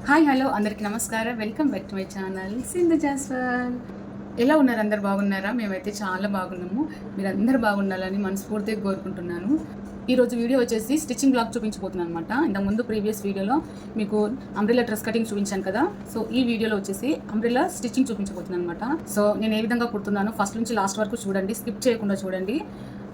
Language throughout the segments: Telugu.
హాయ్ హలో అందరికీ నమస్కారం. Welcome back to my channel Sindhu Jaswal. ఎలా ఉన్నారు? అందరు బాగున్నారా? మేమైతే చాలా బాగున్నాము. మీరు అందరు బాగుండాలని మనస్ఫూర్తిగా కోరుకుంటున్నాను. ఈరోజు వీడియో వచ్చేసి స్టిచ్చింగ్ బ్లాగ్ చూపించబోతున్నాను అనమాట. ఇంతకుముందు ప్రీవియస్ వీడియోలో మీకు అంబ్రెల్లా డ్రెస్ కటింగ్ చూపించాను కదా. సో ఈ వీడియోలో వచ్చేసి అంబ్రెల్లా స్టిచ్చింగ్ చూపించబోతున్నాను అనమాట. సో నేను ఏ విధంగా కుడుతున్నాను ఫస్ట్ నుంచి లాస్ట్ వరకు చూడండి, స్కిప్ చేయకుండా చూడండి.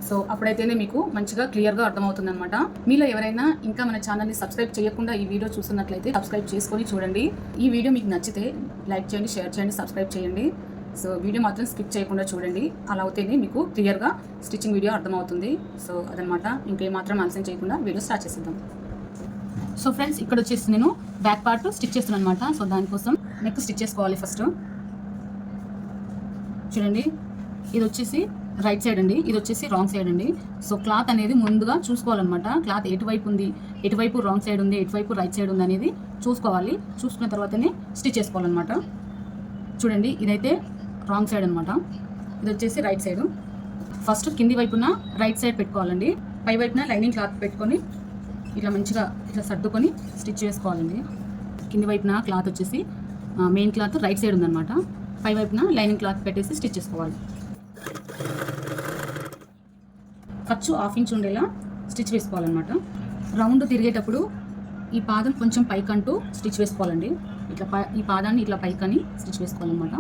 సో అప్పుడైతేనే మీకు మంచిగా క్లియర్గా అర్థమవుతుంది అనమాట. మీలో ఎవరైనా ఇంకా మన ఛానల్ని సబ్స్క్రైబ్ చేయకుండా ఈ వీడియో చూస్తున్నట్లయితే సబ్స్క్రైబ్ చేసుకొని చూడండి. ఈ వీడియో మీకు నచ్చితే లైక్ చేయండి, షేర్ చేయండి, సబ్స్క్రైబ్ చేయండి. సో వీడియో మాత్రం స్కిప్ చేయకుండా చూడండి. అలా అవుతేనే మీకు క్లియర్గా స్టిచ్చింగ్ వీడియో అర్థమవుతుంది. సో అదనమాట. ఇంకేమాత్రం ఆలస్యం చేయకుండా వీడియో స్టార్ట్ చేసేద్దాం. సో ఫ్రెండ్స్, ఇక్కడ వచ్చేసి నేను బ్యాక్ పార్ట్ స్టిచ్ చేస్తున్నాను అనమాట. సో దానికోసం నెక్ స్టిచ్ చేసుకోవాలి ఫస్ట్. చూడండి, ఇది వచ్చేసి రైట్ సైడ్ అండి, ఇది వచ్చేసి రాంగ్ సైడ్ అండి. సో క్లాత్ అనేది ముందుగా చూసుకోవాలన్నమాట. క్లాత్ ఎటువైపు ఉంది, ఎటువైపు రాంగ్ సైడ్ ఉంది, ఎటువైపు రైట్ సైడ్ ఉంది అనేది చూసుకోవాలి. చూసుకున్న తర్వాతనే స్టిచ్ చేసుకోవాలన్నమాట. చూడండి, ఇదైతే రాంగ్ సైడ్ అనమాట, ఇది వచ్చేసి రైట్ సైడ్. ఫస్ట్ కింది వైపున రైట్ సైడ్ పెట్టుకోవాలండి. పై వైపున లైనింగ్ క్లాత్ పెట్టుకొని ఇట్లా మంచిగా ఇట్లా సర్దుకొని స్టిచ్ చేసుకోవాలండి. కింది వైపున క్లాత్ వచ్చేసి మెయిన్ క్లాత్ రైట్ సైడ్ ఉందన్నమాట. పై వైపున లైనింగ్ క్లాత్ పెట్టేసి స్టిచ్ చేసుకోవాలి. ఖర్చు 1/2 ఇంచ్ ఉండేలా స్టిచ్ వేసుకోవాలన్నమాట. రౌండ్ తిరిగేటప్పుడు ఈ పాదం కొంచెం పైకంటూ స్టిచ్ వేసుకోవాలండి. ఇట్లా ఈ పాదాన్ని ఇట్లా పైకని స్టిచ్ వేసుకోవాలన్నమాట.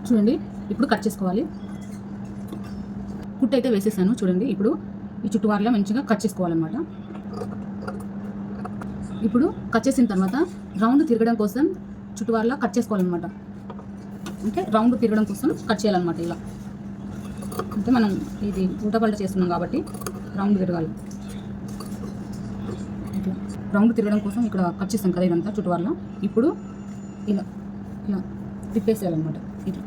చూడండి, ఇప్పుడు కట్ చేసుకోవాలి. కుట్టు అయితే వేసేసాను. చూడండి, ఇప్పుడు ఈ చుట్టువారులా మంచిగా కట్ చేసుకోవాలన్నమాట. ఇప్పుడు కట్ చేసిన తర్వాత రౌండ్ తిరగడం కోసం చుట్టువారులా కట్ చేసుకోవాలన్నమాట. అంటే రౌండ్ తిరగడం కోసం కట్ చేయాలన్నమాట. ఇలా అంటే మనం ఇది ఉల్టాపల్ట చేస్తున్నాం కాబట్టి రౌండ్ తిరగాలి. ఇట్లా రౌండ్ తిరగడం కోసం ఇక్కడ కట్ చేస్తాం కదా ఇదంతా చుట్టువారులా. ఇప్పుడు ఇలా ఇలా తిప్పేసేయాలన్నమాట. ఇట్లా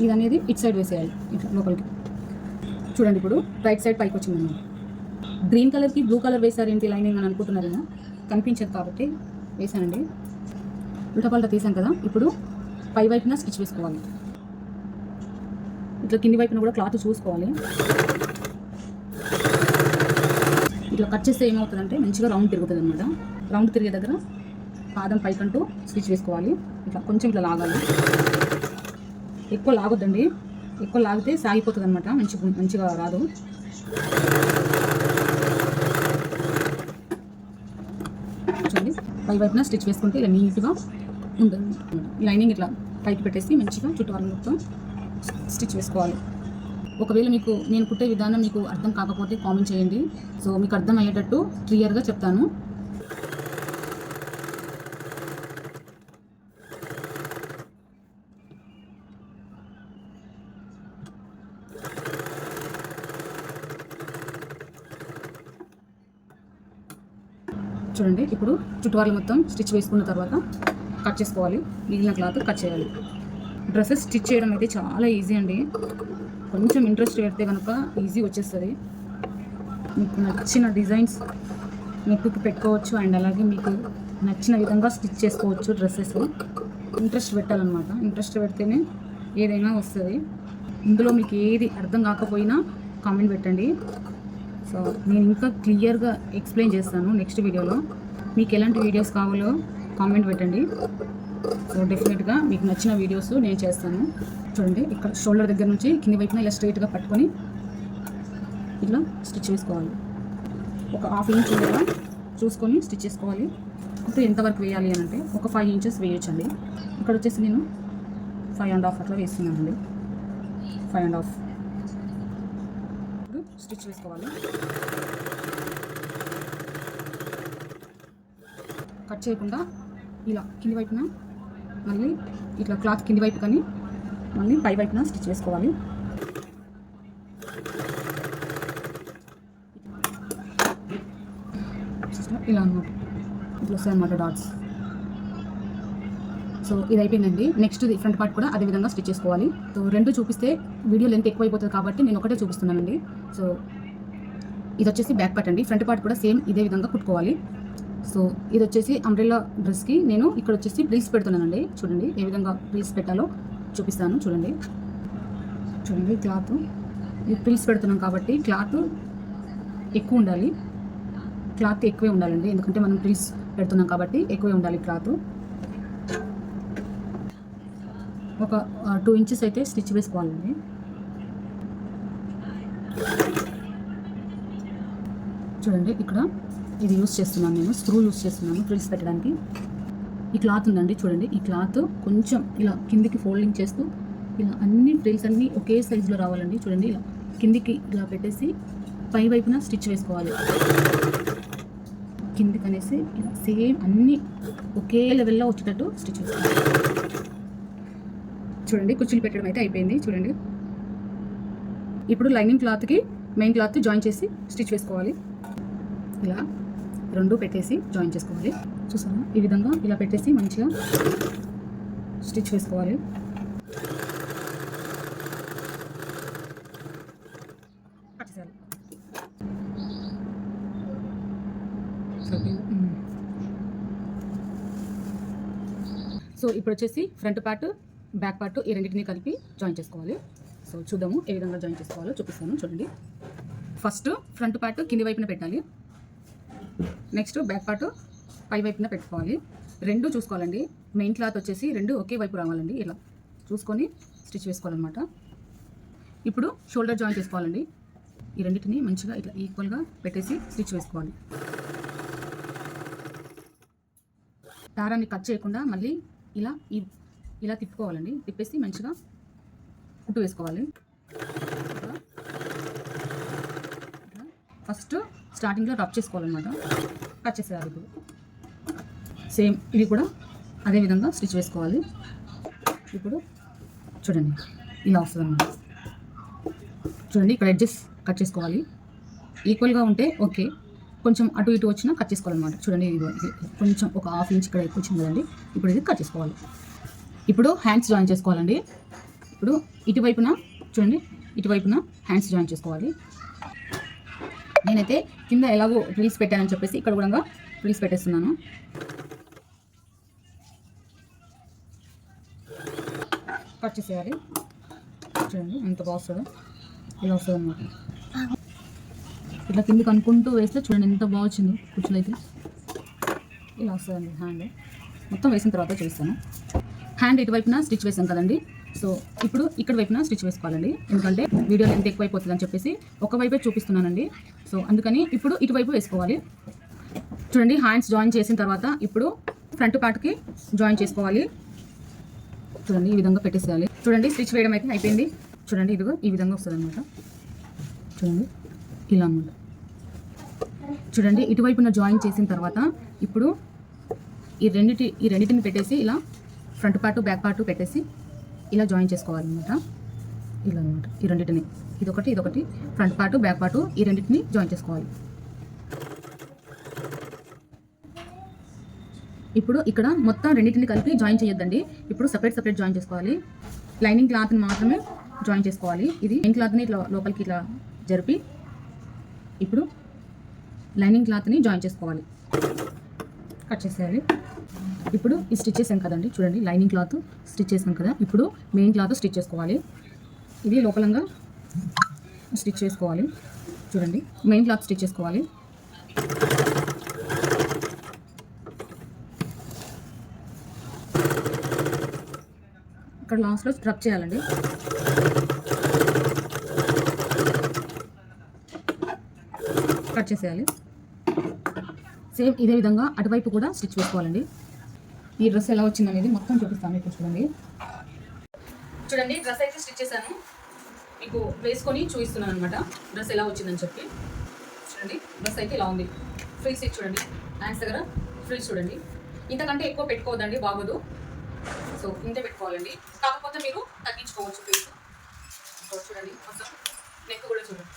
ఇది అనేది ఇటు సైడ్ వేసేయాలి, ఇట్లా లోపలికి. చూడండి, ఇప్పుడు రైట్ సైడ్ పైకి వచ్చిందన్నమాట. గ్రీన్ కలర్కి బ్లూ కలర్ వేసారు ఏంటి లైనింగ్ అని అనుకుంటున్నారేమో, కనిపించదు కాబట్టి వేసానండి. ఉల్టాపల్ట తీసాం కదా. ఇప్పుడు పై వైపున స్టిచ్ వేసుకోవాలి. ఇట్లా కింది వైపున కూడా క్లాత్ చూసుకోవాలి. ఇట్లా కట్ చేస్తే ఏమవుతుందంటే మంచిగా రౌండ్ తిరుగుతుంది అనమాట. రౌండ్ తిరిగే దగ్గర పాదం పైకంటూ స్టిచ్ వేసుకోవాలి. ఇట్లా కొంచెం ఇట్లా లాగాలి. ఎక్కువ లాగొద్దండి, ఎక్కువ లాగితే సాగిపోతుంది అనమాట, మంచిగా రాదు. చూడండి, పై వైపున స్టిచ్ వేసుకుంటే ఇలా నీట్గా ఉంటుంది. లైనింగ్ ఇట్లా పైకి పెట్టేసి మంచిగా చుట్టువారు మొత్తం స్టిచ్ వేసుకోవాలి. ఒకవేళ మీకు నేను కుట్టే విధానం మీకు అర్థం కాకపోతే కామెంట్ చేయండి. సో మీకు అర్థం అయ్యేటట్టు క్లియర్గా చెప్తాను. చూడండి, ఇప్పుడు చుట్టువారు మొత్తం స్టిచ్ వేసుకున్న తర్వాత కట్ చేసుకోవాలి. మిగిలిన క్లాత్ కట్ చేయాలి. డ్రెస్సెస్ స్టిచ్ చేయడం అయితే చాలా ఈజీ అండి. కొంచెం ఇంట్రెస్ట్ పెడితే కనుక ఈజీ వచ్చేస్తుంది. మీకు నచ్చిన డిజైన్స్ నెక్కి పెట్టుకోవచ్చు అండ్ అలాగే మీకు నచ్చిన విధంగా స్టిచ్ చేసుకోవచ్చు డ్రెస్సెస్. ఇంట్రెస్ట్ పెట్టాలన్నమాట. ఇంట్రెస్ట్ పెడితేనే ఏదైనా వస్తుంది. ఇందులో మీకు ఏది అర్థం కాకపోయినా కామెంట్ పెట్టండి. సో నేను ఇంకా క్లియర్గా ఎక్స్ప్లెయిన్ చేస్తాను నెక్స్ట్ వీడియోలో. మీకు ఎలాంటి వీడియోస్ కావాలో కామెంట్ పెట్టండి. సో డెఫినెట్గా మీకు నచ్చిన వీడియోస్ నేను చేస్తాను. చూడండి, ఇక్కడ షోల్డర్ దగ్గర నుంచి కింది వైపున ఇలా స్ట్రైట్గా పట్టుకొని ఇట్లా స్టిచ్ వేసుకోవాలి. ఒక 1/2 ఇంచ్ ఉండేలా చూసుకొని స్టిచ్ చేసుకోవాలి. ఇప్పుడు ఎంతవరకు వేయాలి అని అంటే ఒక 5 ఇంచెస్ వేయొచ్చండి. ఇక్కడ వచ్చేసి నేను 5.5 అట్లా వేస్తున్నానండి. 5.5 ఇప్పుడు స్టిచ్ వేసుకోవాలి. కట్ చేయకుండా ఇలా కింది వైపున మళ్ళీ ఇట్లా క్లాత్ కింది వైపు కానీ మళ్ళీ పై వైపున స్టిచ్ వేసుకోవాలి. ఇలా అన్నమాట, ఇట్లా వస్తాయి అన్నమాట డాట్స్. సో ఇది అయిపోయిందండి. నెక్స్ట్ ఫ్రంట్ పార్ట్ కూడా అదే విధంగా స్టిచ్ చేసుకోవాలి. సో రెండు చూపిస్తే వీడియో లెంత్ ఎక్కువ అయిపోతుంది కాబట్టి నేను ఒకటే చూపిస్తున్నానండి. సో ఇది వచ్చేసి బ్యాక్ పార్ట్ అండి. ఫ్రంట్ పార్ట్ కూడా సేమ్ ఇదే విధంగా కుట్టుకోవాలి. సో ఇది వచ్చేసి అంబ్రెల్లా డ్రెస్కి నేను ఇక్కడ వచ్చేసి ప్లీస్ పెడుతున్నానండి. చూడండి ఏ విధంగా ప్లీస్ పెట్టాలో చూపిస్తాను. చూడండి క్లాత్ ఇది ప్లీస్ పెడుతున్నాం కాబట్టి క్లాత్ ఎక్కువ ఉండాలి. క్లాత్ ఎక్కువే ఉండాలండి, ఎందుకంటే మనం ఫ్రిల్స్ పెడుతున్నాం కాబట్టి ఎక్కువే ఉండాలి క్లాత్. ఒక 2 ఇంచెస్ అయితే స్టిచ్ వేసుకోవాలండి. చూడండి ఇక్కడ ఇది యూస్ చేస్తున్నాను, నేను స్క్రూ యూస్ చేస్తున్నాను ఫ్రిల్స్ పెట్టడానికి. ఈ క్లాత్ ఉందండి చూడండి, ఈ క్లాత్ కొంచెం ఇలా కిందికి ఫోల్డింగ్ చేస్తూ ఇలా అన్ని ఫ్రిల్స్ అన్నీ ఒకే సైజులో రావాలండి. చూడండి ఇలా కిందికి ఇలా పెట్టేసి పై వైపున స్టిచ్ వేసుకోవాలి. కిందికి అనేసి ఇలా సేమ్ అన్నీ ఒకే లెవెల్లో వచ్చేటట్టు స్టిచ్ వేసుకోవాలి. చూడండి కుర్చీలు పెట్టడం అయితే అయిపోయింది. చూడండి ఇప్పుడు లైనింగ్ క్లాత్కి మెయిన్ క్లాత్ జాయిన్ చేసి స్టిచ్ వేసుకోవాలి. ఇలా 2 పెట్టేసి జాయిన్ చేసుకోవాలి. చూసారా, ఈ విధంగా ఇలా పెట్టేసి మంచిగా స్టిచ్ వేసుకోవాలి. సో ఇప్పుడు వచ్చేసి ఫ్రంట్ పార్ట్ బ్యాక్ పార్ట్ ఈ రెండింటిని కలిపి జాయిన్ చేసుకోవాలి. సో చూద్దాము ఏ విధంగా జాయిన్ చేసుకోవాలో చూపిస్తాను. చూడండి, ఫస్ట్ ఫ్రంట్ పార్ట్ కింది వైపున పెట్టాలి, నెక్స్ట్ బ్యాక్ పార్ట్ పై వైపున పెట్టుకోవాలి. 2 చూసుకోవాలండి, మెయిన్ క్లాత్ వచ్చేసి 2 ఒకే వైపు రావాలండి. ఇలా చూసుకొని స్టిచ్ వేసుకోవాలన్నమాట. ఇప్పుడు షోల్డర్ జాయిన్ చేసుకోవాలండి. ఈ రెండింటిని మంచిగా ఇట్లా ఈక్వల్గా పెట్టేసి స్టిచ్ వేసుకోవాలి. దారాన్ని కట్ చేయకుండా మళ్ళీ ఇలా తిప్పుకోవాలండి. తిప్పేసి మంచిగా కుట్టు వేసుకోవాలి. ఫస్ట్ స్టార్టింగ్లో రబ్ చేసుకోవాలన్నమాట, కట్ చేసేయాలి. ఇప్పుడు సేమ్ ఇది కూడా అదే విధంగా స్టిచ్ వేసుకోవాలి. ఇప్పుడు చూడండి ఇలా వస్తుంది అన్నమాట. చూడండి ఇక్కడ ఎడ్జెస్ కట్ చేసుకోవాలి. ఈక్వల్గా ఉంటే ఓకే, కొంచెం అటు ఇటు వచ్చినా కట్ చేసుకోవాలన్నమాట. చూడండి ఇది కొంచెం ఒక 1/2 ఇంచ్ ఇక్కడ ఎక్కువ వచ్చింది కదండి, ఇప్పుడు ఇది కట్ చేసుకోవాలి. ఇప్పుడు హ్యాండ్స్ జాయిన్ చేసుకోవాలండి. ఇప్పుడు ఇటువైపున చూడండి, ఇటువైపున హ్యాండ్స్ జాయిన్ చేసుకోవాలి. నేనైతే కింద ఎలాగో ఫ్రిల్స్ పెట్టానని చెప్పేసి ఇక్కడ కూడా ఫ్రిల్స్ పెట్టేస్తున్నాను. కట్ చేసేయాలి. చూడండి ఎంత బాగా వస్తుందో, ఇలా వస్తుంది అన్నమాట. ఇట్లా కిందకి అనుకుంటూ వేస్తే చూడండి ఎంత బాగా వచ్చిందో కుర్చీలు అయితే. ఇలా వస్తుందండి హ్యాండ్. మొత్తం వేసిన తర్వాత చూపిస్తాను. హ్యాండ్ ఇటువైపున స్టిచ్ వేసాం కదండి, సో ఇప్పుడు ఇక్కడ వైపున స్టిచ్ వేసుకోవాలండి. ఎందుకంటే వీడియో ఎంత ఎక్కువైపోతుంది అని చెప్పేసి ఒకవైపే చూపిస్తున్నానండి. సో అందుకని ఇప్పుడు ఇటువైపు వేసుకోవాలి. చూడండి హ్యాండ్స్ జాయిన్ చేసిన తర్వాత ఇప్పుడు ఫ్రంట్ పార్ట్కి జాయిన్ చేసుకోవాలి. చూడండి ఈ విధంగా పెట్టేసేయాలి. చూడండి స్టిచ్ వేయడం అయితే అయిపోయింది. చూడండి ఇదిగో ఈ విధంగా వస్తుంది అనమాట. చూడండి ఇలా అనమాట. చూడండి ఇటువైపున జాయిన్ చేసిన తర్వాత ఇప్పుడు ఈ రెండింటిని పెట్టేసి ఇలా ఫ్రంట్ పార్ట్ బ్యాక్ పార్ట్ పెట్టేసి ఇలా జాయిన్ చేసుకోవాలన్నమాట. ఇలా అనమాట ఈ రెండింటిని, ఇదొకటి ఫ్రంట్ పార్ట్ బ్యాక్ పార్ట్ ఈ రెండింటిని జాయిన్ చేసుకోవాలి. ఇప్పుడు ఇక్కడ మొత్తం రెండింటిని కలిపి జాయిన్ చేయొద్దండి. ఇప్పుడు సపరేట్ జాయిన్ చేసుకోవాలి. లైనింగ్ క్లాత్ని మాత్రమే జాయిన్ చేసుకోవాలి. ఇది మెయిన్ క్లాత్ని ఇట్లా లోపలికి ఇట్లా జరిపి ఇప్పుడు లైనింగ్ క్లాత్ని జాయిన్ చేసుకోవాలి. కట్ చేసేయాలి. ఇప్పుడు ఈ స్టిచ్ చేసాం కదండి, చూడండి లైనింగ్ క్లాత్ స్టిచ్ చేసాం కదా, ఇప్పుడు మెయిన్ క్లాత్ స్టిచ్ చేసుకోవాలి. ఇది లోపలంగా స్టిచ్ చేసుకోవాలి. చూడండి మెయిన్ క్లాత్ స్టిచ్ చేసుకోవాలి. ఇక్కడ లాస్ట్లో రబ్ చేయాలండి. కట్ చేసేయాలి. సేమ్ ఇదే విధంగా అటువైపు కూడా స్టిచ్ వేసుకోవాలండి. ఈ డ్రెస్ ఎలా వచ్చింది అనేది మొత్తం చూపిస్తాను ఇప్పుడు. చూడండి డ్రెస్ అయితే స్టిచ్ చేశాను, మీకు వేసుకొని చూపిస్తున్నాను అనమాట డ్రెస్ ఎలా వచ్చిందని చెప్పి. చూడండి డ్రెస్ అయితే ఇలా ఉంది. ఫ్రిల్స్ చూడండి, హ్యాండ్స్ దగ్గర ఫ్రిల్స్ చూడండి. ఇంతకంటే ఎక్కువ పెట్టుకోవద్దండి, బాగోదు. సో ఇంతే పెట్టుకోవాలండి, కాకపోతే మీరు తగ్గించుకోవచ్చు ఫ్రిల్స్. చూడండి మొత్తం నెక్ కూడా చూడండి,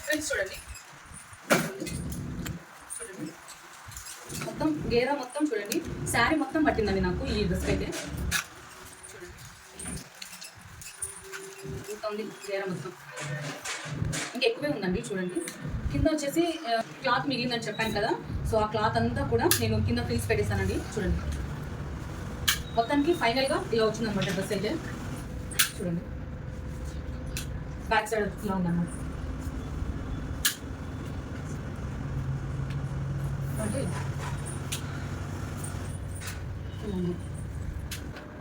ఫ్రిల్స్ చూడండి. చూడండి మొత్తం గేరా మొత్తం చూడండి, శారీ మొత్తం పట్టిందండి నాకు ఈ డ్రెస్ అయితే. చూడండి ఇంత ఉంది గేరా మొత్తం, ఇంకా ఎక్కువే ఉందండి. చూడండి కింద వచ్చేసి క్లాత్ మిగిలిందని చెప్పాను కదా, సో ఆ క్లాత్ అంతా కూడా నేను కింద ఫ్రిల్స్ పెట్టేస్తానండి. చూడండి మొత్తానికి ఫైనల్గా ఇలా వచ్చిందనమాట డ్రెస్ అయితే. చూడండి బ్యాక్ సైడ్ ఇలా ఉందన్నమాట. అంటే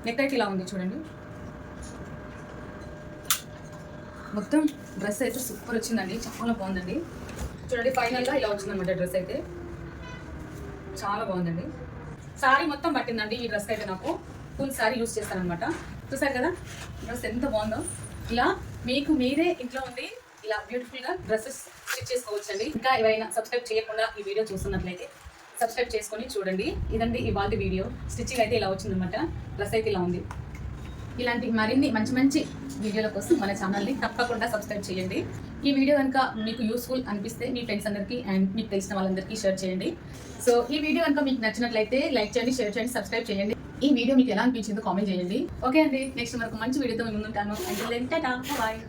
నెక్ అయితే ఇలా ఉంది చూడండి. మొత్తం డ్రెస్ అయితే సూపర్ వచ్చిందండి, చాలా బాగుందండి. చూడండి ఫైనల్గా ఇలా వచ్చిందనమాట డ్రెస్ అయితే, చాలా బాగుందండి. సారీ మొత్తం పట్టిందండి ఈ డ్రెస్ అయితే, నాకు ఫుల్ సారీ యూస్ చేస్తానమాట. చూసారు కదా డ్రెస్ ఎంత బాగుందో. ఇలా మీకు మీరే ఇంట్లో ఉండి ఇలా బ్యూటిఫుల్గా డ్రెస్సెస్ స్టిచ్ చేసుకోవచ్చండి. ఇంకా ఎవరైనా సబ్స్క్రైబ్ చేయకుండా ఈ వీడియో చూస్తున్నట్లయితే సబ్స్క్రైబ్ చేసుకొని చూడండి. ఇదండి ఇవాళ వీడియో. స్టిచ్చింగ్ అయితే ఇలా వచ్చిందనమాట, డ్రెస్ అయితే ఇలా ఉంది. ఇలాంటి మరిన్ని మంచి మంచి వీడియోల కోసం మన ఛానల్ని తప్పకుండా సబ్స్క్రైబ్ చేయండి. ఈ వీడియో కనుక మీకు యూస్ఫుల్ అనిపిస్తే మీ ఫ్రెండ్స్ అందరికీ అండ్ మీకు తెలిసిన వాళ్ళందరికీ షేర్ చేయండి. సో ఈ వీడియో కనుక మీకు నచ్చినట్లయితే లైక్ చేయండి, షేర్ చేయండి, సబ్స్క్రైబ్ చేయండి. ఈ వీడియో మీకు ఎలా అనిపించిందో కామెంట్ చేయండి. ఓకే అండి, నెక్స్ట్ మనకు మంచి వీడియోతో మేము ముందుంటాను. అంటే బాయ్.